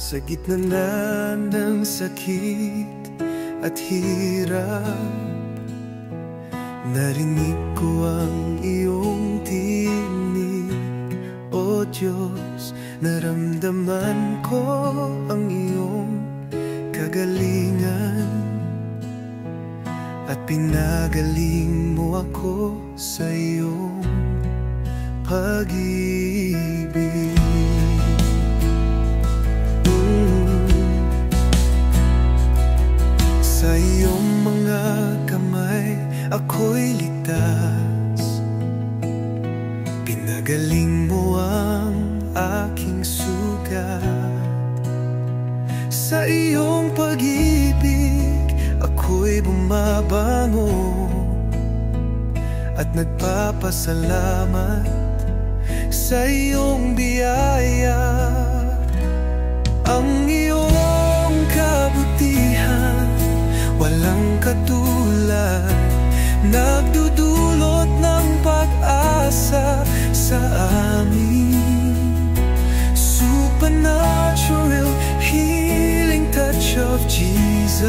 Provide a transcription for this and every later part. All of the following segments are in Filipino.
Sa gitna na ng sakit at hirap, narinig ko ang iyong tinig. O Diyos, naramdaman ko ang iyong kagalingan, at pinagaling mo ako sa iyong pag-ibig. Sa iyong mga kamay ako'y ligtas, pinagaling mo ang aking sugat. Sa iyong pag-ibig ako'y bumabango at nagpapasalamat sa iyong biyaya. Ang iyong kabutihan walang katulad, nagdudulot ng pag-asa sa amin. Supernatural healing touch of Jesus.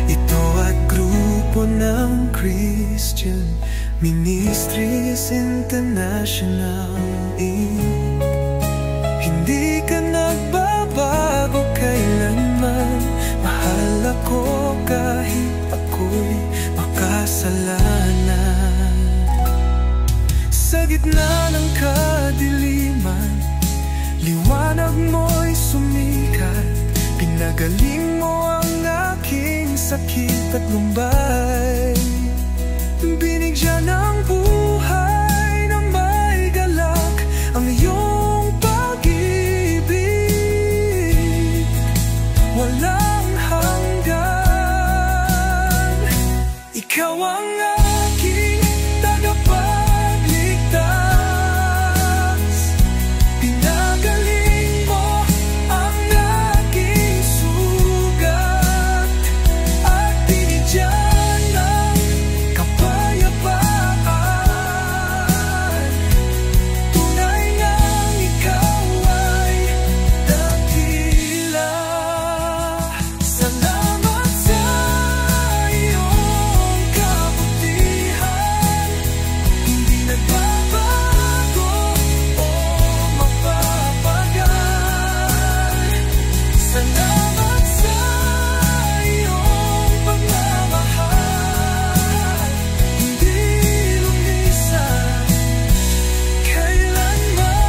Ito at grupo ng Christian Ministries International Inc. Hindi ka nagbabago kailanman, mahal ako kahit ako'y makasalanan. Sa gitna ng kadiliman, liwanag mo'y sumikat, pinagaling mo ang aking sakit at lumbay. Binigyan ng buhay na may galak ang iyong pag-ibig, walang hanggan. Ikaw ang aking tagapagligtas, pinagaling mo ang aking sugat, at binigyan ng kapayapaan. Tunay ngang ikaw ay dakila. Salamat sa iyong kabutihan, hindi nagbabago o mapapagal. Salamat sa iyong pagmamahal, hindi lumisan kailanman.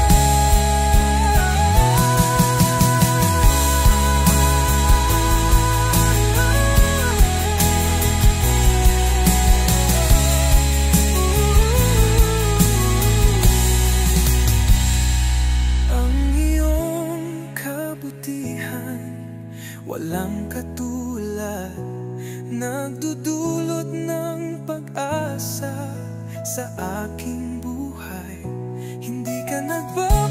Ang iyong kabutihan walang katulad, nagdudulot ng pag-asa sa aking buhay. Hindi ka nagbabago